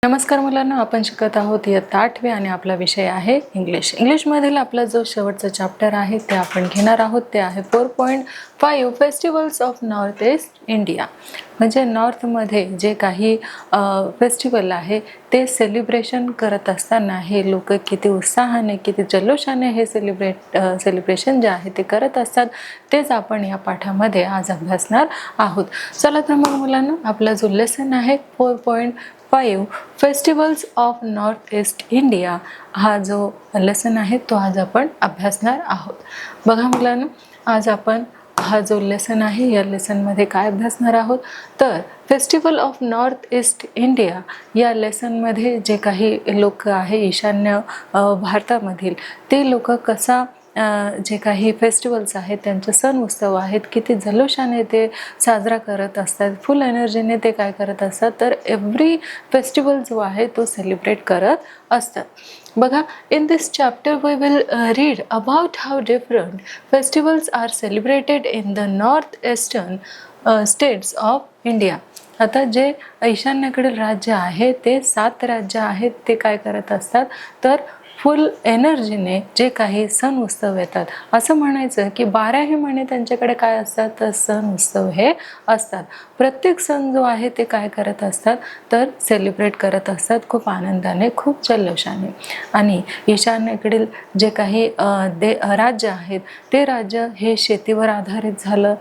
नमस्कार मुलांना, आपण शिकत आहोत इयत्ता 8वी आणि आपला विषय आहे इंग्लिश. इंग्लिशमधील आपला जो शेवटचा चॅप्टर आहे ते आपण घेणार आहोत. ते आहे 4.5 festivals of north east India. म्हणजे नॉर्थमध्ये जे काही फेस्टिवल आहे ते सेलिब्रेशन करत असताना हे लोक किती उत्साहाने, किती जल्लोषाने हे सेलिब्रेशन जे आहे ते करत असतात, तेच आपण या पाठामध्ये आज अभ्यासणार आहोत. चला तर मग मुलांना, आपला जो लेसन आहे 4.5 festivals of north east India, हा जो लेसन आहे तो आज आपण अभ्यासणार आहोत. बघा मुलांना, आज आपण हा जो लेसन आहे या लेसनमध्ये काय अभ्यासणार आहोत तर festival of north east India या लेसनमध्ये जे काही लोक आहे ईशान्य भारतामधील ते लोक कसा जे काही फेस्टिवल्स आहेत त्यांचे सण उत्सव आहेत किती जल्लोषाने ते साजरा करत असतात, फुल एनर्जीने ते काय करत असतात तर एव्हरी फेस्टिवल जो आहे तो सेलिब्रेट करत असतात. बघा, in this chapter we will read about how different festivals are celebrated in the north eastern states of India. आता जे ईशान्येकडील राज्य आहे ते 7 राज्य आहेत, ते काय करत असतात तर फुल एनर्जीने जे काही सण उत्सव येतात. असं म्हणायचं की 12ही महिने त्यांच्याकडे काय असतात तर सण उत्सव हे असतात. प्रत्येक सण जो आहे ते काय करत असतात तर सेलिब्रेट करत असतात खूप आनंदाने, खूप जल्लोषाने. आणि ईशान्येकडील जे काही राज्य आहेत ते राज्य हे शेतीवर आधारित झालं,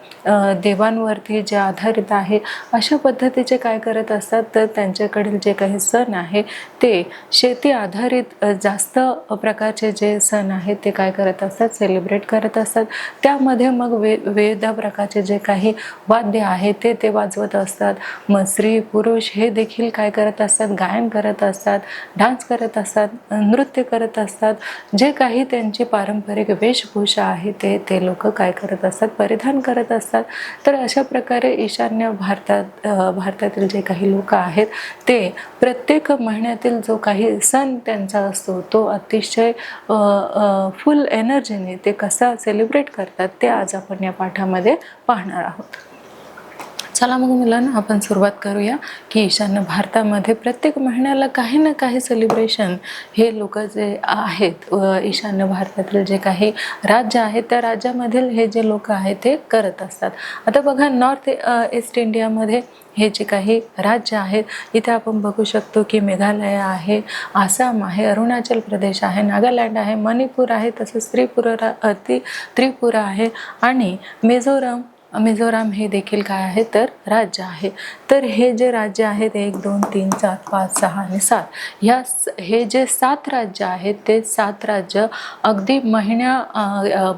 देवांवरती जे आधारित आहे, अशा पद्धतीचे काय करत असतात तर त्यांच्याकडील जे काही सण आहे ते शेती आधारित जास्त प्रकारचे जे सण आहेत ते काय करत असतात सेलिब्रेट करत असतात. त्यामध्ये मग विविध प्रकारचे जे काही वाद्य आहे ते वाजवत असतात. मग स्त्री पुरुष हे देखील काय करत असतात, गायन करत असतात, डान्स करत असतात, नृत्य करत असतात. जे काही त्यांची पारंपरिक वेशभूषा आहे ते लोक काय करत असतात, परिधान करत असतात. तर अशा प्रकारे ईशान्य भारतातील जे काही लोक आहेत ते प्रत्येक महिन्यातील जो काही सण त्यांचा असतो तो अतिशय फुल एनर्जीने ते कसा सेलिब्रेट करतात ते आज आपण या पाठामध्ये पाहणार आहोत. चला मग मुलांना, आपण सुरुवात करूया की ईशान्य भारतामध्ये प्रत्येक महिन्याला काही ना काही सेलिब्रेशन हे लोक जे आहेत ईशान्य भारतातील जे काही राज्य आहेत त्या राज्यामधील हे जे लोक आहेत ते करत असतात. आता बघा, नॉर्थ ईस्ट इंडियामध्ये हे जे काही राज्य आहेत इथे आपण बघू शकतो की मेघालय आहे, आसाम आहे, अरुणाचल प्रदेश आहे, नागालँड आहे, मणिपूर आहे, तसंच त्रिपुरा आहे आणि मिझोराम हे देखील काय आहे तर राज्य आहे. तर हे जे राज्य आहेत 1, 2, 3, 4, 5, 6 आणि 7 हे जे 7 राज्य आहेत ते 7 राज्य अगदी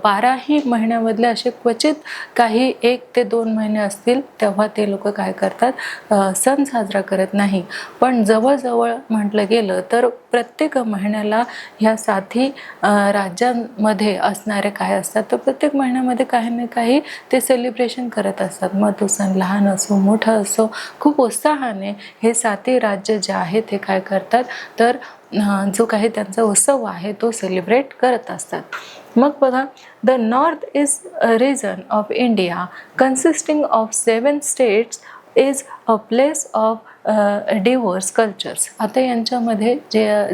12ही महिन्यामधले असे क्वचित काही 1 ते 2 महिने असतील तेव्हा ते लोक काय करतात सण साजरा करत नाही. पण जवळजवळ म्हटलं गेलं तर प्रत्येक महिन्याला ह्या 7ही राज्यांमध्ये असणारे काय असतात तर प्रत्येक महिन्यामध्ये काही ना काही ते सेलिब्रेशन करत असतात. मग तो सण लहान असो मोठा असो, खूप उत्साहाने हे 7ही राज्य जे आहे ते काय करतात तर जो काही त्यांचा उत्सव आहे तो सेलिब्रेट करत असतात. मग बघा, the north east region of India consisting of 7 states is a place of diverse cultures. आता यांच्यामध्ये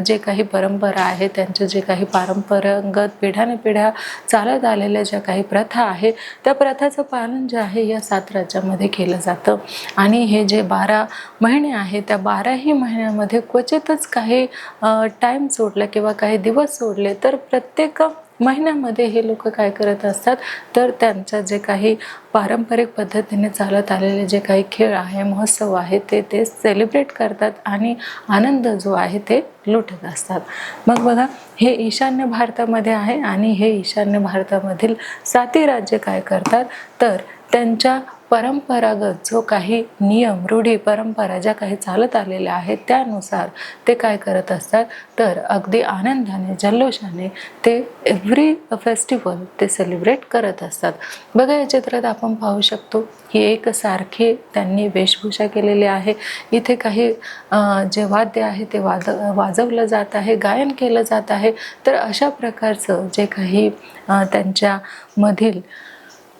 जे काही परंपरा आहे, त्यांचे जे काही परंपरागत पिढ्यानपिढ्या चालत आलेल्या ज्या काही प्रथा आहे त्या प्रथाचं पालन जे आहे या 7 राज्यामध्ये केलं जातं. आणि हे जे 12 महिने आहे त्या 12ही महिन्यामध्ये क्वचितच काही टाईम सोडला किंवा काही दिवस सोडले तर प्रत्येक महिन्यामध्ये हे लोक काय करत असतात तर त्यांच्या जे काही पारंपरिक पद्धतीने चालत आलेले जे काही खेळ आहे, महोत्सव आहे ते सेलिब्रेट करतात आणि आनंद जो आहे ते लुटत असतात. मग बघा, हे ईशान्य भारतामध्ये आहे आणि हे ईशान्य भारतामधील 7ही राज्य काय करतात तर त्यांच्या परंपरागत जो काही नियम, रूढी, परंपरा ज्या काही चालत आलेल्या आहेत त्यानुसार ते काय करत असतात तर अगदी आनंदाने, जल्लोषाने ते एव्हरी फेस्टिवल ते सेलिब्रेट करत असतात. बघा, या चित्रात आपण पाहू शकतो की एक सारखी त्यांनी वेशभूषा केलेली आहे. इथे काही जे वाद्य आहे ते वाजवलं जात आहे, गायन केलं जात आहे. तर अशा प्रकारचं जे काही त्यांच्यामधील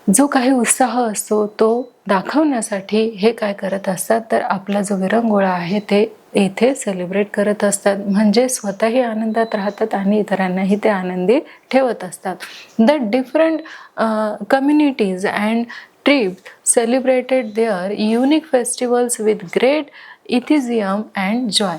जो काही उत्साह असतो तो दाखवण्यासाठी हे काय करत असतात तर आपला जो विरंगुळा आहे ते इथे सेलिब्रेट करत असतात. म्हणजे स्वतःही आनंदात राहतात आणि इतरांनाही ते आनंदी ठेवत असतात. The different communities and tribes celebrated their unique festivals with great enthusiasm and joy.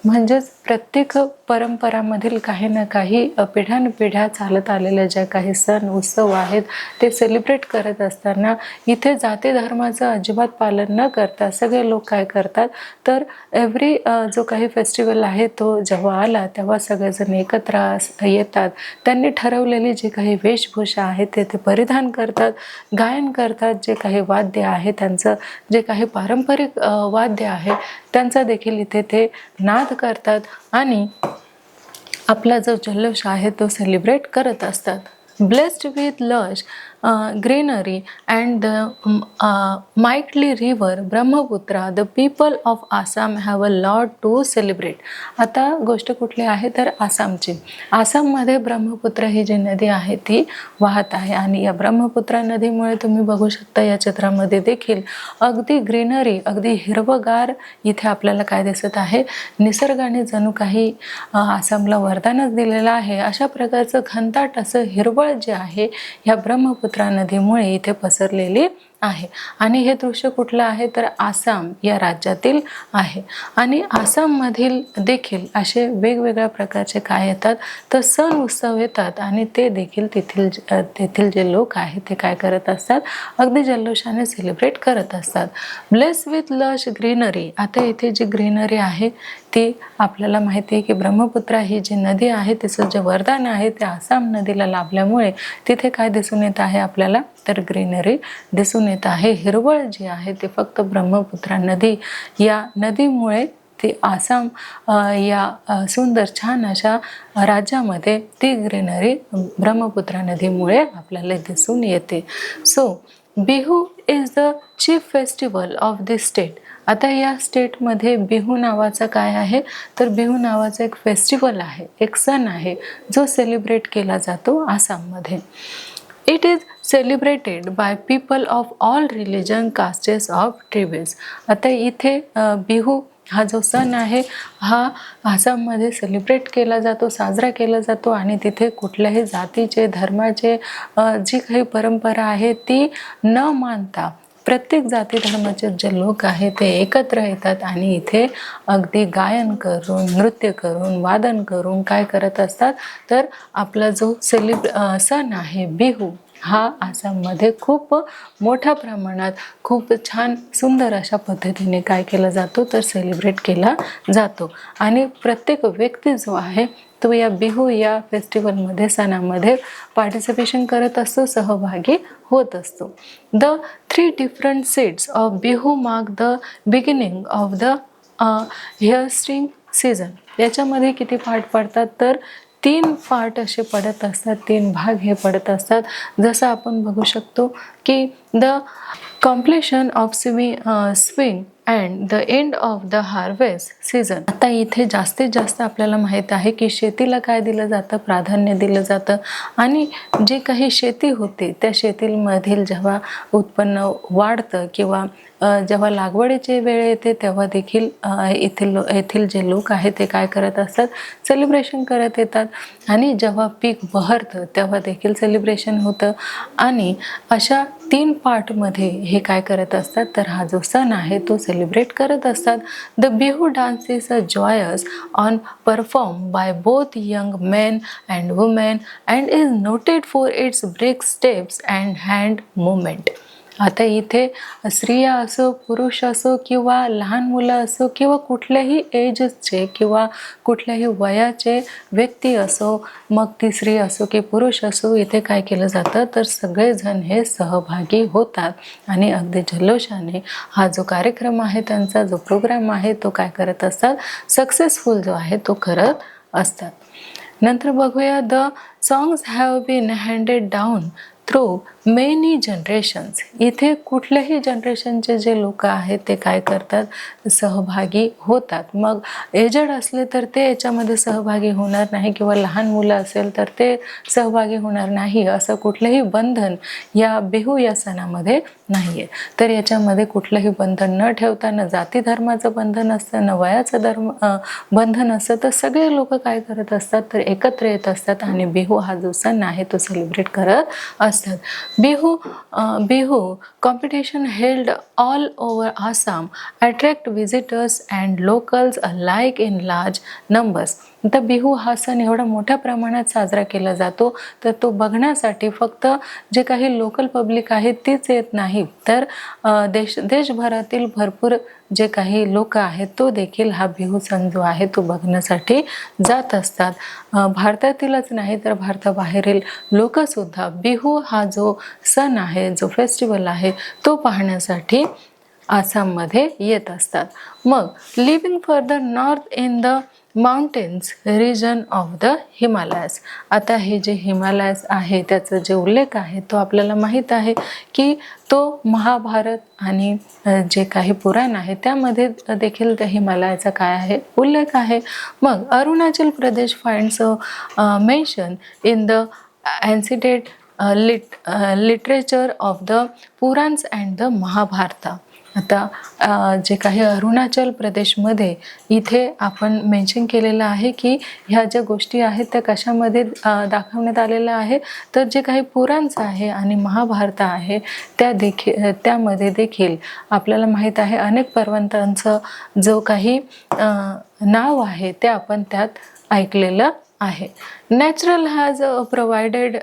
म्हणजेच प्रत्येक परंपरामधील काही ना काही पिढ्यानपिढ्या चालत आलेल्या ज्या काही सण उत्सव आहेत ते सेलिब्रेट करत असताना इथे जाती धर्माचं अजिबात पालन न करता सगळे लोक काय करतात तर एव्हरी जो काही फेस्टिवल आहे तो जेव्हा आला तेव्हा सगळेजण एकत्र येतात. त्यांनी ठरवलेली जी काही वेशभूषा आहे ते परिधान करतात, गायन करतात. जे काही वाद्य आहे त्यांचं जे काही पारंपरिक वाद्य आहे त्यांचा देखील इथे ते नाद करतात आणि आपला जो जल्लोष आहे तो सेलिब्रेट करत असतात. Blessed with lush greenery and the mightly river Brahmaputra the people of Assam have a lot to celebrate. आता गोष्ट कुठली आहे तर आसामची. आसाममध्ये ब्रह्मपुत्रा ही जी नदी आहे ती वाहत आहे आणि या ब्रह्मपुत्रा नदीमुळे तुम्ही बघू शकता या चित्रामध्ये देखील अगदी ग्रीनरी, अगदी हिरवगार इथे आपल्याला काय दिसत आहे, निसर्गाने जणू काही आसामला वरदानच दिलेलं आहे. अशा प्रकारचं घनदाट असं हिरवळ जे आहे ह्या ब्रह्मपुत्रा नदीमुळे इथे पसरलेली आहे. आणि हे दृश्य कुठलं आहे तर आसाम या राज्यातील आहे. आणि आसाममधील देखील असे वेगवेगळ्या प्रकारचे काय येतात तर सण उत्सव येतात आणि ते देखील तेथील जे लोक आहेत ते काय करत असतात, अगदी जल्लोषाने सेलिब्रेट करत असतात. Bless with lush greenery. आता इथे जी ग्रीनरी आहे ती आपल्याला माहिती आहे की ब्रह्मपुत्रा ही जी नदी आहे तिचं जे वरदान आहे ते आसाम नदीला लाभल्यामुळे तिथे काय दिसून येत आहे आपल्याला तर ग्रीनरी दिसून येत आहे. हिरवळ जी आहे ते फक्त ब्रह्मपुत्रा नदी या नदीमुळे ती आसाम या सुंदर छान अशा राज्यामध्ये ती ग्रीनरी ब्रह्मपुत्रा नदीमुळे आपल्याला दिसून येते. So Bihu is the chief festival of this state. आता या स्टेटमध्ये बिहू नावाचा काय आहे तर बिहू नावाचा एक फेस्टिवल आहे, एक सण आहे जो सेलिब्रेट केला जातो आसाममध्ये. It is celebrated by people of all religion castes of tribes. आता इथे बिहू हा जो सण आहे हा आसाममध्ये सेलिब्रेट केला जातो, साजरा केला जातो आणि तिथे कुठल्याही जातीचे धर्माचे जी काही परंपरा आहे ती न मानता प्रत्येक जाती धर्माचे जे लोक आहेत ते एकत्र येतात आणि इथे अगदी गायन करून, नृत्य करून, वादन करून काय करत असतात तर आपला जो सण आहे बिहू हा आसाममध्ये खूप मोठ्या प्रमाणात खूप छान सुंदर अशा पद्धतीने काय केला जातो तर सेलिब्रेट केला जातो. आणि प्रत्येक व्यक्ती जो आहे तो या बिहू या फेस्टिवलमध्ये सणामध्ये पार्टिसिपेशन करत असतो, सहभागी होत असतो. The 3 different seeds of Bihu mark the beginning of the harvesting season. याच्यामध्ये किती पार्ट पडतात तर 3 पार्ट असे पडत असतात, 3 भाग हे पडत असतात. जसं आपण बघू शकतो की the completion of swing and the end of the harvest season. आता इथे जास्तीत जास्त आपल्याला माहीत आहे की शेतीला काय दिलं जातं, प्राधान्य दिलं जातं आणि जे काही शेती होते त्या शेतीमधील जेव्हा उत्पन्न वाढतं किंवा जेव्हा लागवडीची वेळ येते तेव्हा देखील येथील जे लोक आहेत ते काय करत असतात, सेलिब्रेशन करत येतात. आणि जेव्हा पीक बहरतं तेव्हा देखील सेलिब्रेशन होतं. आणि अशा 3 पार्टमध्ये हे काय करत असतात तर हा जो सण आहे तो सेलिब्रेट करत असतात. The Bihu dance is a joyous one perform by both young men and women and is noted for its break steps and hand movement. आता इथे स्त्रिया असो, पुरुष असो किंवा लहान मुलं असो किंवा कुठल्याही एजचे किंवा कुठल्याही वयाचे व्यक्ती असो, मग ती स्त्री असो की पुरुष असो, इथे काय केलं जातं तर सगळेजण हे सहभागी होतात आणि अगदी जल्लोषाने हा जो कार्यक्रम आहे त्यांचा जो प्रोग्राम आहे तो काय करत असतात, सक्सेसफुल जो आहे तो करत असतात. नंतर बघूया the songs have been handed down through many generations. इथे कुठल्याही जनरेशनचे जे लोक आहेत ते काय करतात, सहभागी होतात. मग एजड असले तर ते याच्यामध्ये सहभागी होणार नाही, किंवा लहान मुलं असेल तर ते सहभागी होणार नाही, असं कुठलंही बंधन या बिहू या सणामध्ये नाही आहे. तर याच्यामध्ये कुठलंही बंधन न ठेवता, न जाती धर्माचं बंधन असतं, न वयाचं बंधन असतं, तर सगळे लोक काय करत असतात, तर एकत्र येत असतात आणि बिहू हा जो सण आहे तो सेलिब्रेट करत असतात. Bihu competition held all over Assam attract visitors and locals alike in large numbers. तर बिहू हा सण एवढा मोठ्या प्रमाणात साजरा केला जातो, तर तो बघण्यासाठी फक्त जे काही लोकल पब्लिक आहे तीच येत नाही, तर देशभरातील भरपूर जे काही लोक आहेत तो देखील हा बिहू सण जो आहे तो बघण्यासाठी जात असतात. भारतातीलच नाही तर भारताबाहेरील लोकसुद्धा बिहू हा जो सण आहे, जो फेस्टिवल आहे तो पाहण्यासाठी आसाममध्ये येत असतात. मग living further north in the mountains region of the Himalayas. आता हे जे हिमालयास आहे त्याचा जे उल्लेख आहे तो आपल्याला माहीत आहे की तो महाभारत आणि जे काही पुराण आहे त्यामध्ये देखील त्या हिमालयाचा काय आहे, उल्लेख आहे. मग Arunachal Pradesh finds mention in the ancient literature of the Puranas and the Mahabharata. आता जे काही अरुणाचल प्रदेशमध्ये इथे आपण मेन्शन केलेलं आहे की ह्या ज्या गोष्टी आहेत त्या कशामध्ये दाखवण्यात आलेल्या आहे, तर जे काही पुराणचं आहे आणि महाभारत आहे त्यामध्ये देखील आपल्याला माहीत आहे अनेक पर्वतांचं जो काही नाव आहे ते आपण त्यात ऐकलेलं आहे. Natural has provided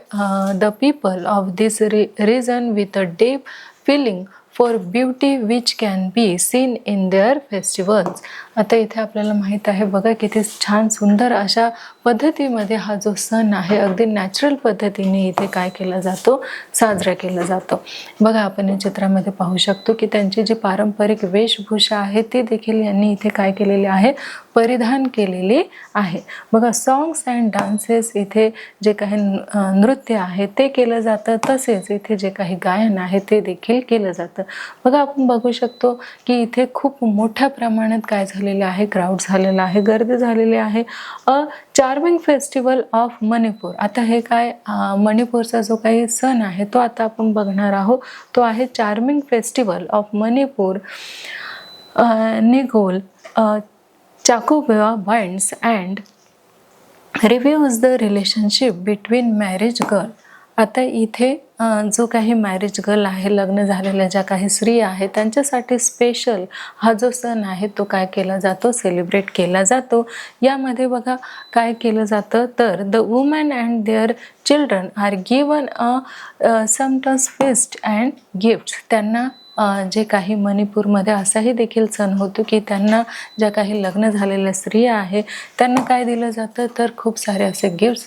the people of this region with a deep feeling for beauty which can be seen in their festivals. आता इथे आपल्याला माहीत आहे बघा किती छान सुंदर अशा पद्धतीमध्ये हा जो सण आहे अगदी नॅचरल पद्धतीने इथे काय केला जातो, साजरा केला जातो. बघा आपण या चित्रामध्ये पाहू शकतो की त्यांची जी पारंपरिक वेशभूषा आहे ती देखील यांनी इथे काय केलेली आहे, परिधान केलेली आहे. बघा सॉंग्स अँड डान्सेस, इथे जे काही नृत्य आहे ते केलं जातं, तसेच इथे जे काही गायन आहे ते देखील केलं जातं. बघा आपण बघू शकतो की इथे खूप मोठ्या प्रमाणात काय झालेलं आहे, क्राऊड झालेला आहे, गर्दी झालेली आहे. अ चार्मिंग फेस्टिवल ऑफ मणिपूर. आता हे काय मणिपूरचा जो काही सण आहे तो आता आपण बघणार आहोत. तो आहे charming festival of Manipur Ningol Chakouba binds and renews the relationship between marriage girl. आता इथे जो काही मॅरेज गर्ल आहे, लग्न झालेल्या ज्या काही स्त्री आहेत त्यांच्यासाठी स्पेशल हा जो सण आहे तो काय केला जातो, सेलिब्रेट केला जातो. यामध्ये बघा काय केलं जातं, तर the woman and their children are given a sumptuous feast and gifts. त्यांना जे काही मणिपूरमध्ये असाही देखील सण होतो की त्यांना ज्या काही लग्न झालेल्या स्त्रिया आहे त्यांना काय दिलं जातं, तर खूप सारे असे गिफ्ट्स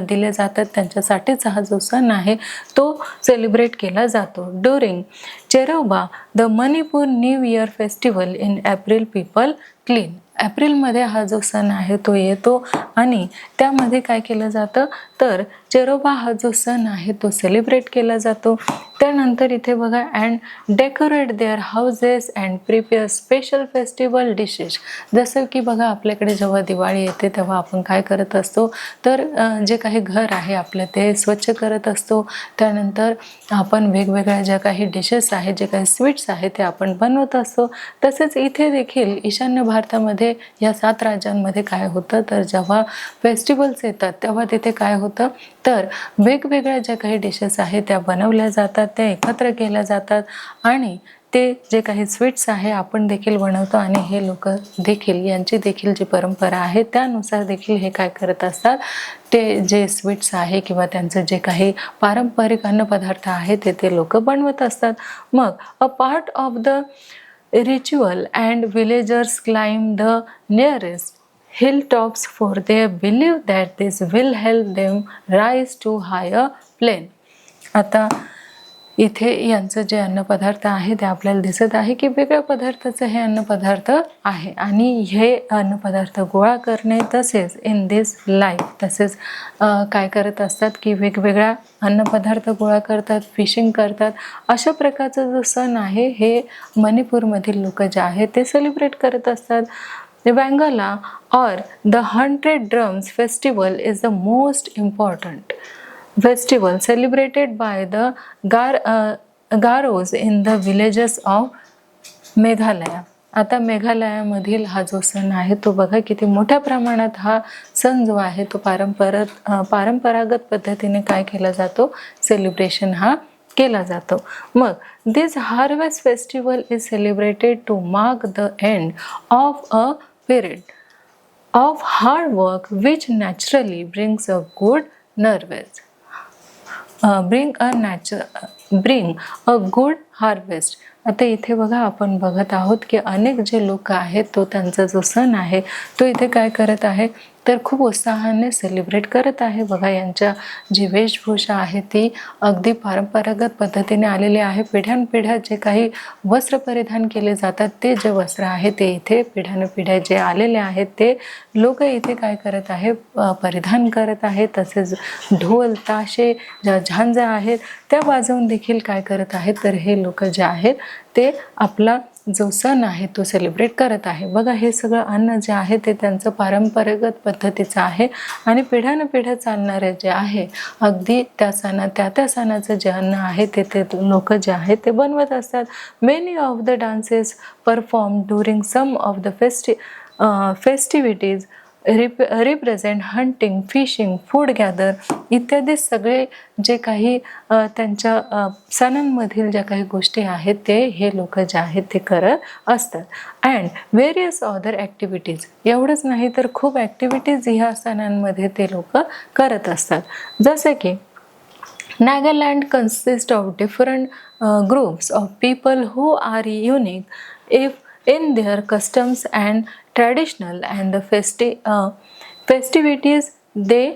दिले जातात. त्यांच्यासाठीच हा जो सण आहे तो सेलिब्रेट केला जातो. During Cheiraoba the Manipur new year festival in April people clean. एप्रिलमध्ये हा जो सण आहे तो येतो आणि त्यामध्ये काय केलं जातं, तर चेरोबा हा जो सण आहे तो सेलिब्रेट केला जातो. त्यानंतर इथे बघा and decorate their houses and prepare special festival dishes. जसं की बघा आपल्याकडे जेव्हा दिवाळी येते तेव्हा आपण काय करत असतो, तर जे काही घर आहे आपलं ते स्वच्छ करत असतो. त्यानंतर आपण वेगवेगळ्या ज्या काही डिशेस आहेत, जे काही स्वीट्स आहेत ते आपण बनवत असतो. तसेच इथे देखील ईशान्य भारतामध्ये या 7 राज्यांमध्ये काय होतं, तर जेव्हा फेस्टिवल्स येतात तेव्हा तिथे काय होतं, तर वेगवेगळ्या ज्या काही डिशेस आहेत त्या बनवल्या जातात, त्या एकत्र केल्या जातात आणि ते जे काही स्वीट्स आहे आपण देखील बनवतो आणि हे लोक देखील यांची देखील जी परंपरा आहे त्यानुसार देखील हे काय करत असतात, ते जे स्वीट्स आहे किंवा त्यांचं जे काही पारंपरिक अन्नपदार्थ आहे ते लोक बनवत असतात. मग a part of the ritual and villagers climb the nearest hilltops for they believe that this will help them rise to higher plane. आता इथे यांचं जे अन्नपदार्थ आहे ते आपल्याला दिसत आहे की वेगळ्या पदार्थाचं हे अन्नपदार्थ आहे आणि हे अन्नपदार्थ गोळा करणे तसेच इन दिस लाईफ तसेच काय करत असतात की वेगवेगळ्या अन्नपदार्थ गोळा करतात, फिशिंग करतात. अशा प्रकारचा जो सण आहे हे मणिपूरमधील लोक जे आहेत ते सेलिब्रेट करत असतात. Wangala or the 100 Drums Festival is the most important festival celebrated by the Garos in the villages of Meghalaya. आता मेघालयामधील हा जो सण आहे तो बघा किती मोठ्या प्रमाणात हा सण जो आहे तो परंपरागत पद्धतीने काय केला जातो, सेलिब्रेशन हा केला जातो. मग this harvest festival is celebrated to mark the end of a period of hard work which naturally brings a good good harvest. आता इथे बघा आपण बघत आहोत की अनेक जे लोक आहेत तो त्यांचा जो सण आहे तो इथे काय करत आहे तर खूप उत्साहाने सेलिब्रेट करत आहे. बघा यांच्या जी वेशभूषा आहे ती अगदी परंपरागत पद्धतीने आलेली आहे. पिढ्यानपिढ्या जे काही वस्त्र परिधान केले जातात ते जे वस्त्र आहे ते इथे पिढ्यानपिढ्या जे आलेले आहेत ते लोक इथे काय करत आहे परिधान करत आहेत. तसेच ढोल ताशे ज्या झांजा आहेत त्या वाजवून देखील काय करत आहेत तर हे लोक जे आहेत ते आपला जो सण आहे तो सेलिब्रेट करत आहे. बघा हे सगळं अन्न जे आहे ते त्यांचं परंपरागत पद्धतीचं आहे आणि पिढ्यानपिढ्या चालणारे जे आहे अगदी त्या सणाचं जे अन्न आहे ते लोक जे आहेत ते बनवत असतात. Many of the dances perform during some of the festivities represent hunting, fishing, food gather इत्यादी सगळे जे काही त्यांच्या सणांमधील ज्या काही गोष्टी आहेत ते हे लोक जे आहेत ते करत असतात. अँड व्हेरियस अदर ॲक्टिव्हिटीज, एवढंच नाही तर खूप ॲक्टिव्हिटीज ह्या सणांमध्ये ते लोक करत असतात. जसे की Nagaland consists of different groups of people who are unique in their customs and traditional and the festivities they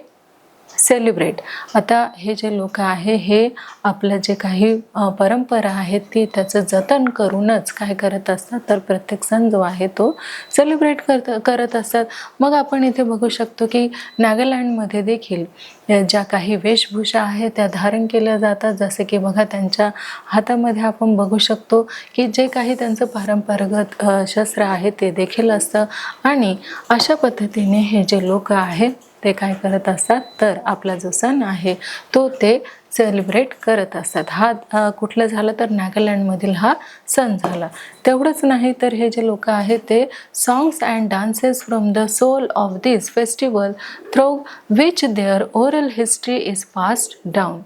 celebrate. आता हे जे लोक आहे हे आपलं जे काही परंपरा आहेत ती त्याचं जतन करूनच काय करत असतात तर प्रत्येक सण जो आहे तो सेलिब्रेट करत असतात. मग आपण इथे बघू शकतो की नागालँडमध्ये देखील ज्या काही वेशभूषा आहेत त्या धारण केल्या जातात. जसे की बघा त्यांच्या हातामध्ये आपण बघू शकतो की जे काही त्यांचं परंपरागत शस्त्र आहे ते देखील असतं आणि अशा पद्धतीने हे जे लोक आहेत ते काय करत असतात तर आपला जो सण आहे तो ते सेलिब्रेट करत असतात. हा कुठलं झालं तर नागालँडमधील हा सण झाला. तेवढंच नाही तर हे जे लोक आहेत ते songs and dances from the soul of this festival through which their oral history is passed down.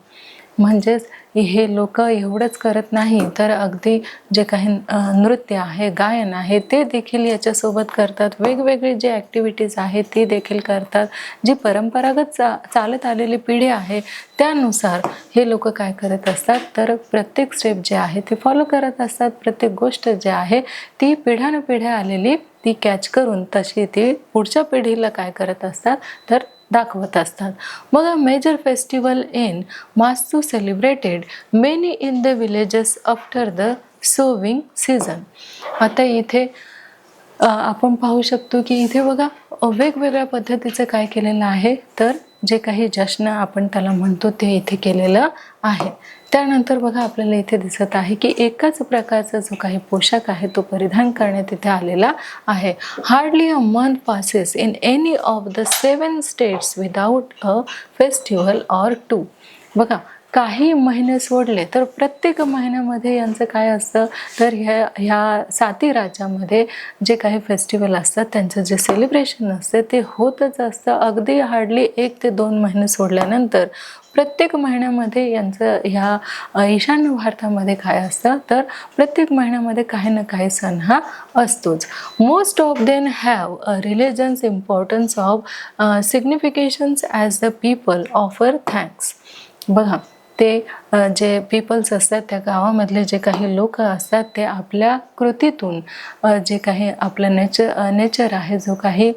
म्हणजेच हे लोक एवढंच करत नाही तर अगदी जे काही नृत्य आहे, गायन आहे ते देखील याच्यासोबत करतात. वेगवेगळी जी ॲक्टिव्हिटीज आहे ती देखील करतात. जी परंपरागत चालत आलेली पिढी आहे त्यानुसार हे लोक काय करत असतात तर प्रत्येक स्टेप जे आहे ते फॉलो करत असतात. प्रत्येक गोष्ट जी आहे ती पिढ्यानपिढ्या आलेली ती कॅच करून तशी ती पुढच्या पिढीला काय करत असतात तर दाखवत असतात. मग मेजर फेस्टिवल इन मास्तू celebrated many in the villages after the sowing season. आता इथे आपण पाहू शकतो की इथे बघा वेगवेगळ्या पद्धतीचं काय केलेलं आहे तर जे काही जश्न आपण त्याला म्हणतो ते इथे केलेलं आहे. त्यानंतर बघा आपल्याला इथे दिसत आहे की एकाच प्रकारचा जो काही पोशाख आहे तो परिधान करण्यात इथे आलेला आहे. Hardly a month passes in any of the 7 states without a festival or two. बघा काही महिने सोडले तर प्रत्येक महिन्यामध्ये यांचं काय असतं तर ह्या 7 राज्यामध्ये जे काही फेस्टिवल असतात त्यांचं जे सेलिब्रेशन असतं ते होतच असतं. अगदी हार्डली 1 ते 2 महिने सोडल्यानंतर प्रत्येक महिन्यामध्ये यांचं ह्या ईशान्य भारतामध्ये काय असतं तर प्रत्येक महिन्यामध्ये काही ना काही सण हा असतोच. Most of them have a religions importance of significations as the people offer thanks. बघा ते जे पीपल्स असतात, त्या गावामधले जे काही लोक असतात, ते आपल्या कृतीतून जे काही आपलं नेचर आहे, जो काही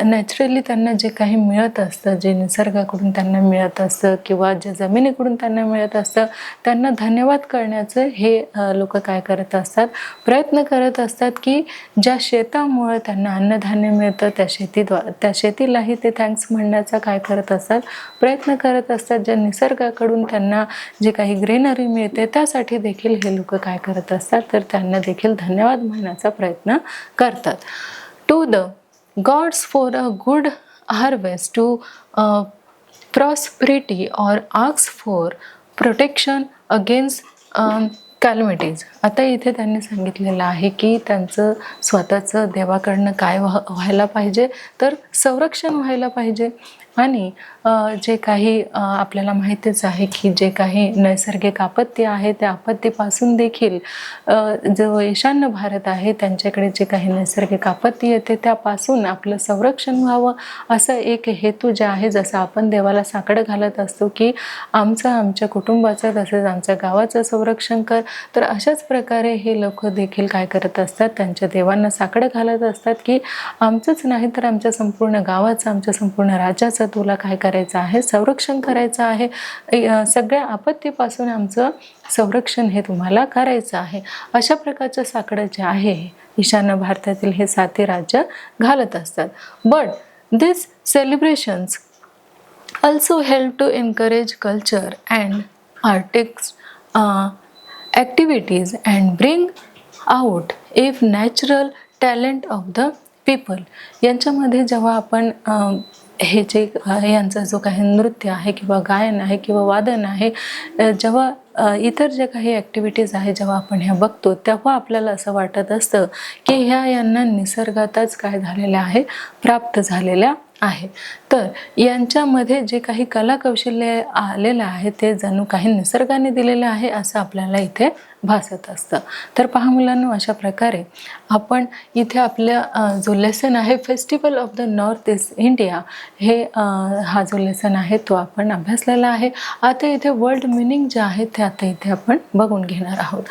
नॅचरली त्यांना जे काही मिळत असतं, जे निसर्गाकडून त्यांना मिळत असतं किंवा जे जमिनीकडून त्यांना मिळत असतं, त्यांना धन्यवाद करण्याचं हे लोक काय करत असतात, प्रयत्न करत असतात की ज्या शेतामुळे त्यांना अन्नधान्य मिळतं, त्या शेतीलाही ते थँक्स म्हणण्याचा काय करत असतात, प्रयत्न करत असतात. ज्या निसर्गाकडून त्यांना जे काही ग्रीनरी मिळते त्यासाठी देखील हे लोक काय करत असतात, तर त्यांना देखील धन्यवाद म्हणण्याचा प्रयत्न करतात. To the gods for a good harvest, to prosperity और ask for protection against calamities. आता इथे त्यांनी सांगितलेलं आहे की त्यांचं स्वतःचं देवाकडनं काय व्हायला पाहिजे, तर संरक्षण व्हायला पाहिजे. आणि जे काही आपल्याला माहितीच आहे की जे काही नैसर्गिक आपत्ती आहे, त्या आपत्तीपासून देखील जो ईशान्य भारत आहे त्यांच्याकडे जे काही नैसर्गिक आपत्ती येते त्यापासून आपलं संरक्षण व्हावं, असं एक हेतू जे आहे, जसं आपण देवाला साकडं घालत असतो की आमच्या कुटुंबाचं तसेच आमच्या गावाचं संरक्षण कर, तर अशाच प्रकारे हे लोक देखील काय करत असतात, त्यांच्या देवांना साकडं घालत असतात की आमचंच नाही तर आमच्या संपूर्ण गावाचं, आमच्या संपूर्ण राज्याचं तुला काय करायचं आहे, संरक्षण करायचं आहे. सगळ्या आपत्तीपासून आमचं संरक्षण हे तुम्हाला करायचं आहे. अशा प्रकारचं साकडं जे आहे ईशान्य भारतातील हे 7 राज्य घालत असतात. But this celebrations also help to encourage culture and artists activities and bring out if natural talent of the people. यांच्यामध्ये जेव्हा आपण हे जे यांचा जो काही नृत्य आहे किंवा गायन आहे किंवा वादन आहे, जेव्हा इतर जे काही ॲक्टिव्हिटीज आहे जेव्हा आपण ह्या बघतो, तेव्हा आपल्याला असं वाटत असतं की यांना निसर्गातच काय झालेलं आहे, प्राप्त झालेल्या आहे. तर यांच्यामध्ये जे काही कलाकौशल्य आलेलं आहे ते जणू काही निसर्गाने दिलेलं आहे असं आपल्याला इथे भासत असतं. तर पहा मुलांनो, अशा प्रकारे आपण इथे आपल्या जो लेसन आहे festival of the north east India, हे हा जो लेसन आहे तो आपण अभ्यासलेला आहे. आता इथे वर्ल्ड मिनिंग जे आहे ते आता इथे आपण बघून घेणार आहोत.